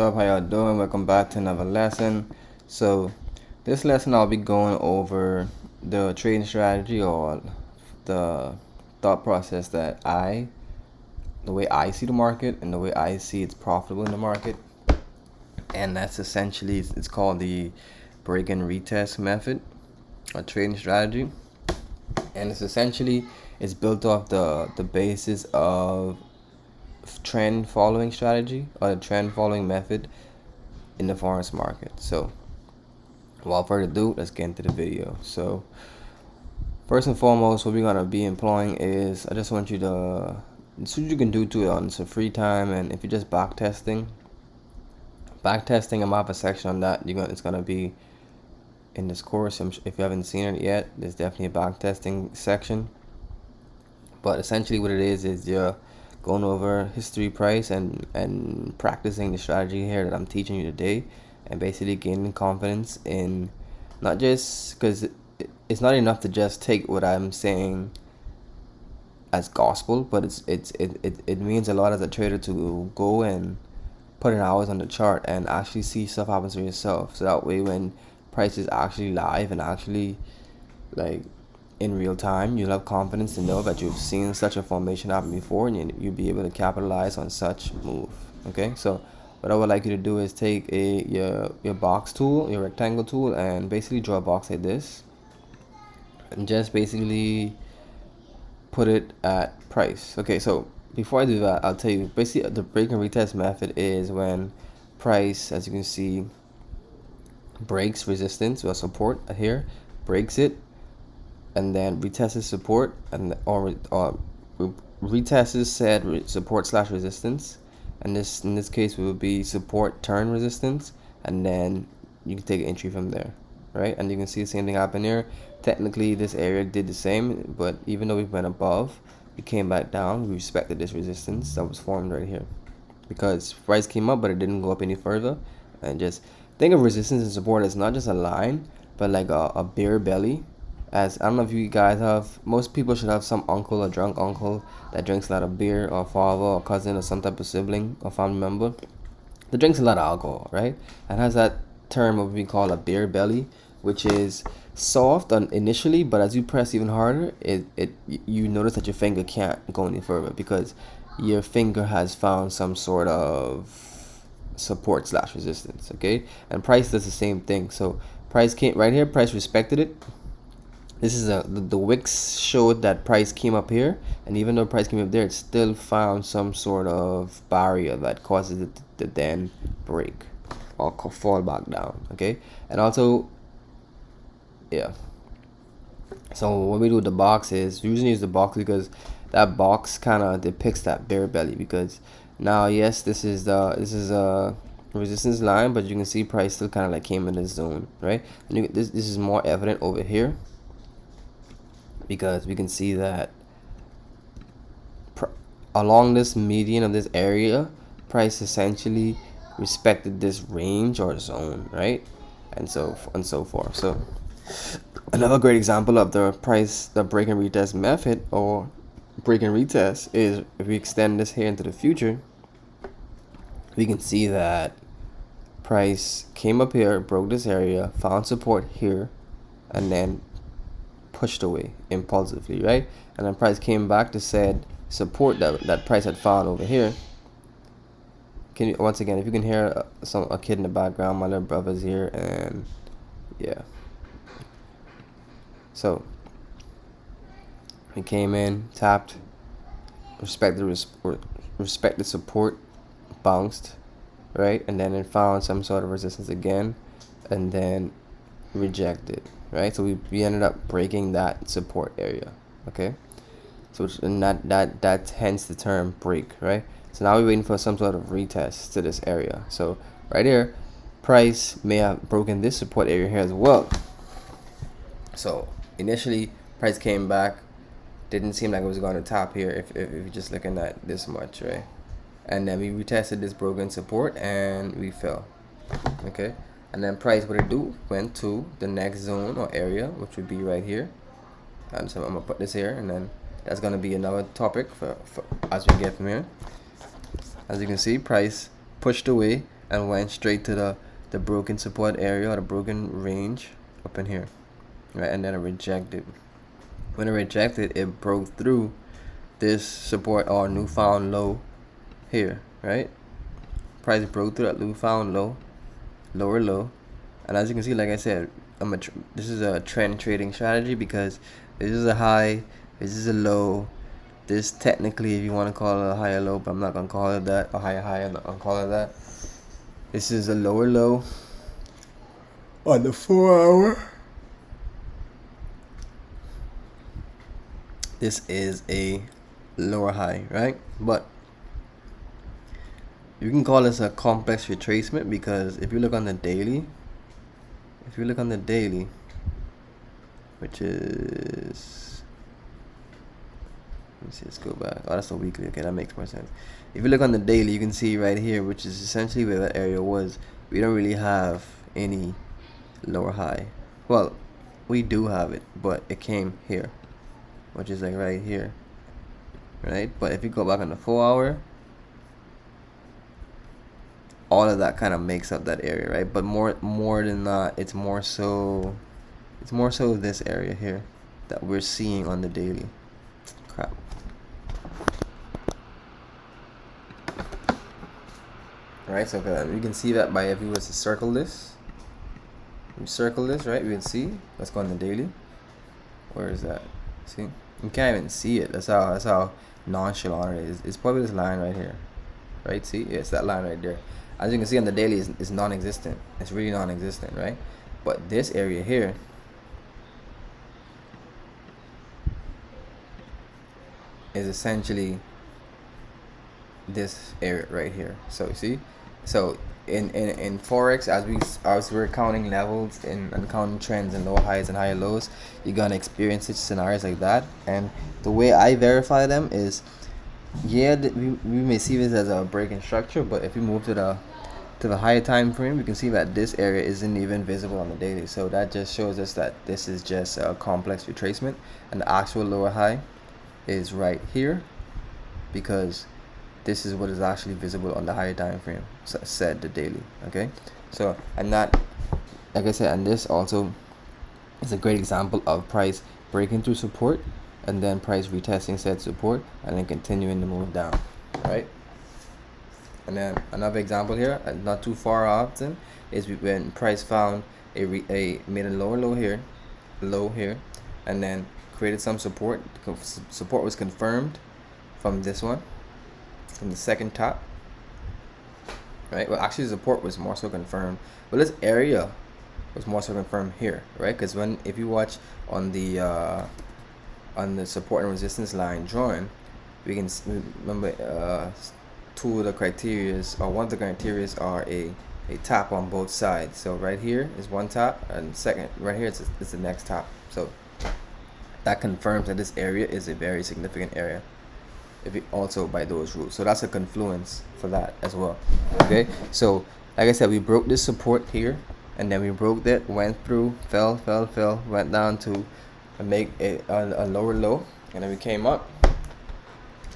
Up, how y'all doing? Welcome back to another lesson. So this lesson I'll be going over the trading strategy or the thought process that the way I see the market and the way I see it's profitable in the market. And that's essentially, it's called the break and retest method, a trading strategy. And it's built off the basis of trend following strategy or the trend following method in the forex market. So without further ado, let's get into the video. So first and foremost, what we're gonna be employing is, I just want you to, so you can do to it on some free time, and if you're just backtesting, I'm gonna have a section on that. It's gonna be in this course. If you haven't seen it yet, there's definitely a backtesting section. But essentially what it is you're going over history, price, and practicing the strategy here that I'm teaching you today, and basically gaining confidence in, not just because it's not enough to just take what I'm saying as gospel, but it means a lot as a trader to go and put in hours on the chart and actually see stuff happens for yourself. So that way, when price is actually live and actually like in real time, you'll have confidence to know that you've seen such a formation happen before, and you'll be able to capitalize on such move. Okay, so what I would like you to do is take your box tool, your rectangle tool, and basically draw a box like this, and just basically put it at price. Okay, so before I do that, I'll tell you basically the break and retest method is when price, as you can see, breaks resistance or support here, breaks it, and then retests support, and or retests said support slash resistance, and in this case it would be support turn resistance, and then you can take an entry from there, right? And you can see the same thing happen here. Technically this area did the same, but even though we went above, we came back down. We respected this resistance that was formed right here, because price came up but it didn't go up any further. And just think of resistance and support as not just a line, but like a bear belly. As I don't know if you guys have, most people should have some uncle or drunk uncle that drinks a lot of beer, or father or cousin or some type of sibling or family member that drinks a lot of alcohol, right? And has that term of what we call a beer belly, which is soft initially, but as you press even harder, you notice that your finger can't go any further because your finger has found some sort of support slash resistance. Okay, and price does the same thing. So price came right here, price respected it. This is the wicks showed that price came up here, and even though price came up there, it still found some sort of barrier that causes it to then break or fall back down. Okay, and also, yeah. So what we do with the box is we usually use the box because that box kind of depicts that bear belly. Because now, yes, this is a resistance line, but you can see price still kind of like came in this zone, right? And this is more evident over here, because we can see that along this median of this area, price essentially respected this range or zone, right? And so forth. So another great example of the break and retest method, or break and retest, is if we extend this here into the future, we can see that price came up here, broke this area, found support here, and then pushed away impulsively, right? And then price came back to said support that price had found over here. Can you, once again, if you can hear a kid in the background, my little brother's here, and yeah. So he came in, tapped, respected support, bounced, right? And then it found some sort of resistance again, and then rejected, right? So we ended up breaking that support area. Okay, so and that hence the term break, right? So now we're waiting for some sort of retest to this area. So right here, price may have broken this support area here as well. So initially price came back, didn't seem like it was going to top here if you're just looking at this much, right? And then we retested this broken support and we fell. Okay, and then price, what it do, went to the next zone or area, which would be right here. And so I'm gonna put this here, and then that's gonna be another topic for as we get from here. As you can see, price pushed away, and went straight to the broken support area or the broken range up in here, right? And then it rejected. When it rejected, it broke through this support or newfound low here, right? Price broke through that newfound low, lower low, and as you can see, like I said, this is a trend trading strategy because this is a high, this is a low. This technically, if you want to call it a higher low, but I'm not gonna call it that. A higher high, I'm not gonna call it that. This is a lower low on the 4 hour. This is a lower high, right? But you can call this a complex retracement because if you look on the daily, which is, let me see, let's go back. Oh, that's the weekly. Okay, that makes more sense. If you look on the daily, you can see right here, which is essentially where that area was. We don't really have any lower high. Well, we do have it, but it came here, which is like right here, right? But if you go back on the 4 hour, all of that kind of makes up that area, right? But more than that, it's more so this area here that we're seeing on the daily. Crap. Right, so you can see that by if you was to circle this, right? You can see. Let's go on the daily. Where is that? See, you can't even see it. That's how nonchalant it is. It's probably this line right here, right? See, yeah, it's that line right there. As you can see on the daily, it's non-existent. It's really non-existent, right? But this area here is essentially this area right here. So you see, so in forex, as we're counting levels and counting trends and low highs and higher lows, you're gonna experience such scenarios like that. And the way I verify them is, yeah, we may see this as a breaking structure, but if we move to the higher time frame, we can see that this area isn't even visible on the daily. So that just shows us that this is just a complex retracement, and the actual lower high is right here, because this is what is actually visible on the higher time frame, so said the daily. Okay, so, and that, like I said, and this also is a great example of price breaking through support and then price retesting said support and then continuing to move down, right? And then another example here, not too far often, is when price found made a lower low here, and then created some support. Support was confirmed from this one, from the second top, right? Well, actually, support was more so confirmed, but this area was more so confirmed here, right? Because if you watch on the support and resistance line drawing, we can remember two of the criterias, or one of the criterias, are a tap on both sides. So right here is one tap, and second right here is the next tap. So that confirms that this area is a very significant area, if it also by those rules. So that's a confluence for that as well. Okay, so like I said, we broke this support here, and then we broke that, went through, fell, went down to make a lower low, and then we came up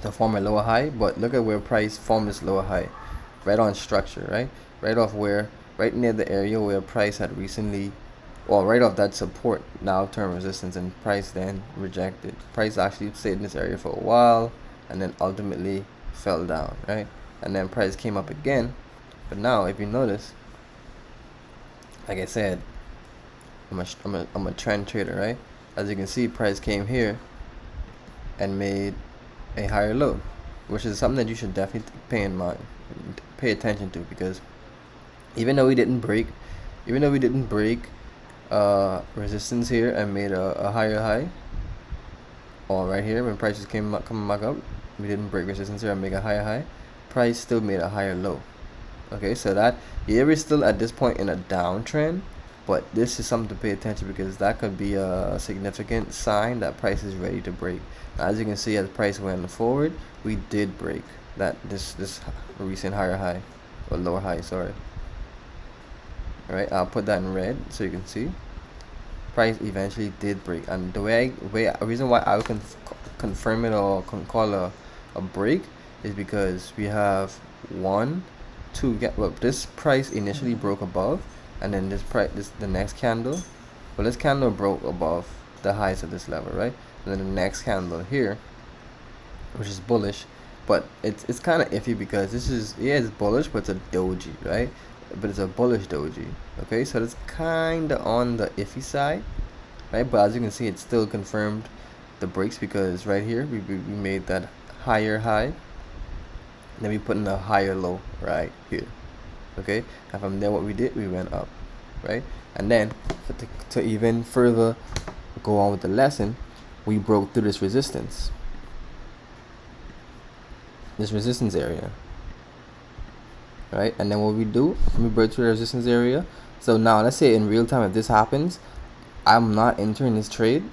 to form a lower high. But look at where price formed this lower high, right on structure, right right near the area where price had recently, well, right off that support, now term resistance, and price then rejected. Price actually stayed in this area for a while and then ultimately fell down, right? And then price came up again. But now if you notice, like I said, I'm a trend trader, right? As you can see, price came here and made a higher low, which is something that you should definitely pay attention to, because even though we didn't break resistance here and made a higher high, or right here when prices coming back up, we didn't break resistance here and make a higher high, price still made a higher low. Okay, so that, yeah, we're still at this point in a downtrend, but this is something to pay attention, because that could be a significant sign that price is ready to break. Now, as you can see, as price went forward, we did break that this recent higher high, or lower high, sorry. All right, I'll put that in red so you can see price eventually did break. And the reason why I can confirm it or can call a break is because we have 1, two get well, this price initially broke above, and then the next candle, well, this candle broke above the highs of this level, right? And then the next candle here, which is bullish, but it's kind of iffy because this is, yeah, it's bullish, but it's a doji, right? But it's a bullish doji. Okay, so it's kind of on the iffy side, right? But as you can see, it's still confirmed the breaks, because right here we made that higher high, then we put in a higher low right here. Okay, and from there what we did, we went up, right? And then to even further go on with the lesson, we broke through this resistance area, right? And then what we do, we break through the resistance area. So now let's say in real time, if this happens, I'm not entering this trade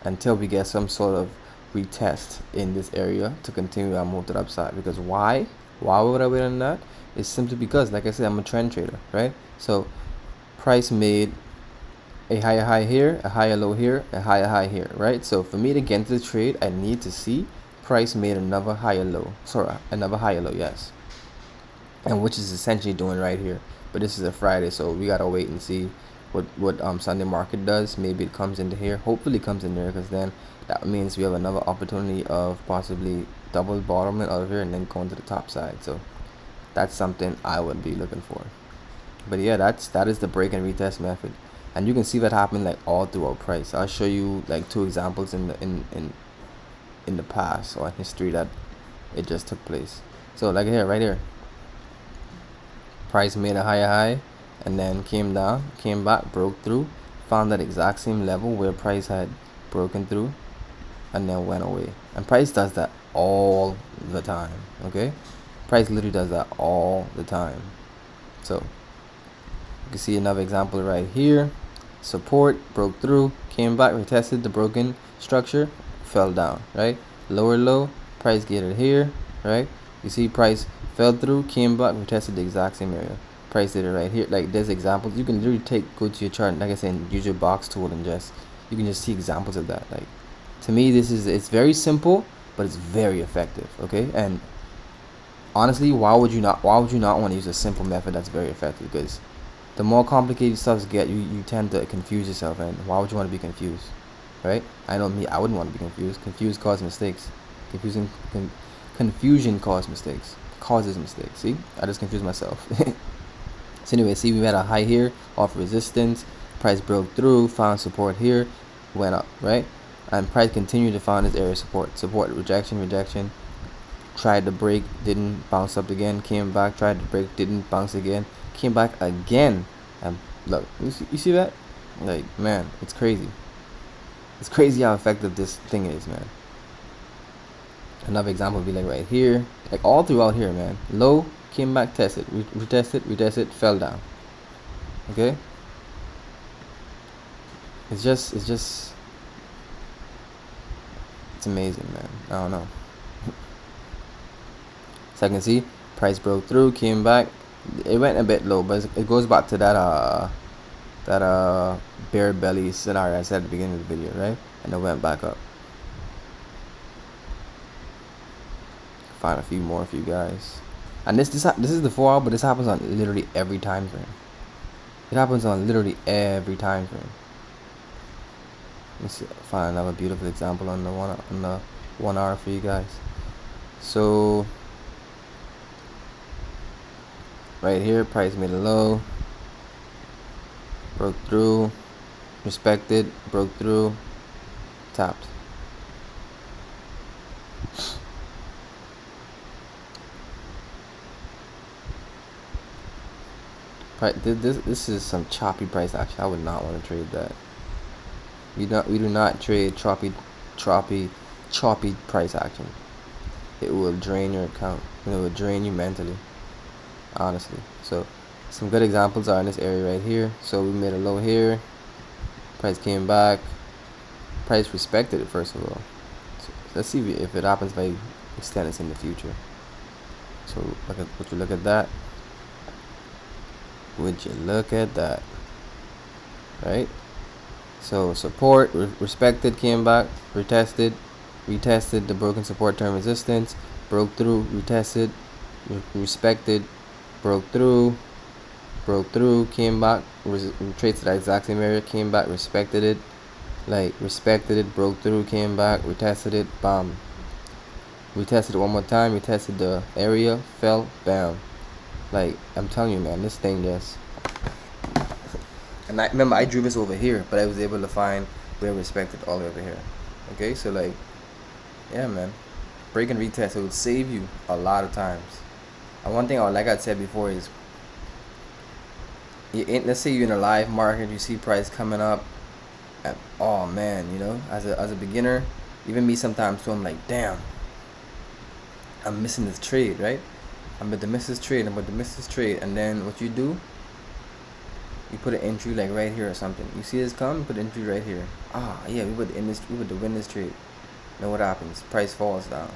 until we get some sort of retest in this area to continue our move to the upside. Because why would I wait on that? It's simply because, like I said, I'm a trend trader, right? So price made a higher high here, a higher low here, a higher high here, right? So for me to get into the trade, I need to see price made another higher low, yes, and which is essentially doing right here. But this is a Friday, so we gotta wait and see what Sunday market does. Maybe it comes into here, hopefully it comes in there, because then that means we have another opportunity of possibly double bottoming out of here and then going to the top side. So that's something I would be looking for. But yeah, that is the break and retest method, and you can see that happen like all throughout price. I'll show you like two examples in the past or history that it just took place. So like here, right here, price made a higher high and then came down, came back, broke through, found that exact same level where price had broken through, and then went away. And price does that all the time. Okay, price literally does that all the time. So you can see another example right here. Support, broke through, came back, retested the broken structure, fell down, right? Lower low, price gated here, right? You see price fell through, came back, retested the exact same area. Price did it right here. Like there's examples. You can literally go to your chart, like I said, use your box tool and you can just see examples of that. Like to me, it's very simple, but it's very effective. Okay, and honestly, why would you not want to use a simple method that's very effective? Because the more complicated stuff get, you tend to confuse yourself, and why would you want to be confused, right? I wouldn't want to be confused. Confused causes mistakes. Confusion causes mistakes. See, I just confused myself. So anyway, see, we had a high here off resistance. Price broke through, found support here, went up, right? And price continued to find this area support, rejection. Tried to break, didn't, bounce up again, came back, tried to break, didn't, bounce again, came back again, and look, you see that? Like, man, it's crazy. It's crazy how effective this thing is, man. Another example would be like right here, like all throughout here, man. Low, came back, tested, retested, fell down. Okay, it's amazing, man. I don't know. So I can see price broke through, came back. It went a bit low, but it goes back to that bear belly scenario I said at the beginning of the video, right? And it went back up. Find a few more for you guys. And this is the 4 hour, but this happens on literally every time frame. It happens on literally every time frame. Let's see, find another beautiful example on the 1 hour for you guys. So right here, price made a low, broke through, respected, broke through, tapped. This is some choppy price action. I would not want to trade that. We do not trade choppy price action. It will drain your account. It will drain you mentally, honestly. So some good examples are in this area right here. So we made a low here, price came back, price respected it first of all. So let's see if it happens if I extend this in the future. So would you look at that? Would you look at that? Right? So support, respected, came back, retested the broken support term resistance, broke through, retested, respected, broke through, came back, retraced the exact same area, came back, respected it, broke through, came back, retested it, bam. Retested it one more time, retested the area, fell, bam. Like, I'm telling you, man, this thing just. And I remember I drew this over here, but I was able to find where respected all the way over here. Okay, so like, yeah, man, break and retest, it would save you a lot of times. And one thing, like I said before, is let's say you're in a live market, you see price coming up, and oh man, you know, as a beginner, even me sometimes too, I'm like, damn, I'm missing this trade, right? I'm about to miss this trade, and then what you do, you put an entry like right here or something. You see this come, put an entry right here. Ah, yeah, we would win this trade. Now what happens? Price falls down,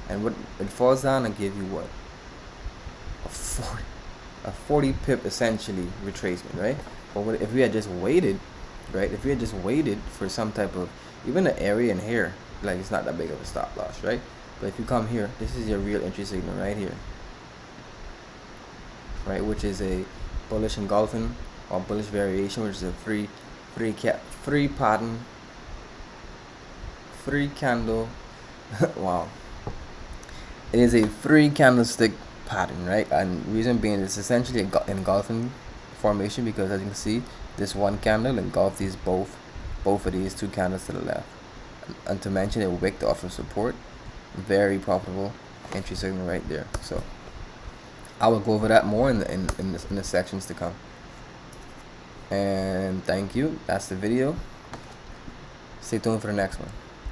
and what it falls down and give you what? A 40 pip essentially retracement, right? But what if we had just waited, right? If we had just waited for some type of, even an area in here, like it's not that big of a stop loss, right? But if you come here, this is your real entry signal right here, right? Which is a bullish engulfing or bullish variation, which is a free pattern, free candle. Wow, it is a free candlestick pattern, right? And reason being, it's essentially an engulfing formation, because as you can see, this one candle engulfed these both of these two candles to the left, and to mention it wicked off of support. Very profitable entry signal right there. So I will go over that more in the sections to come. And thank you. That's the video. Stay tuned for the next one.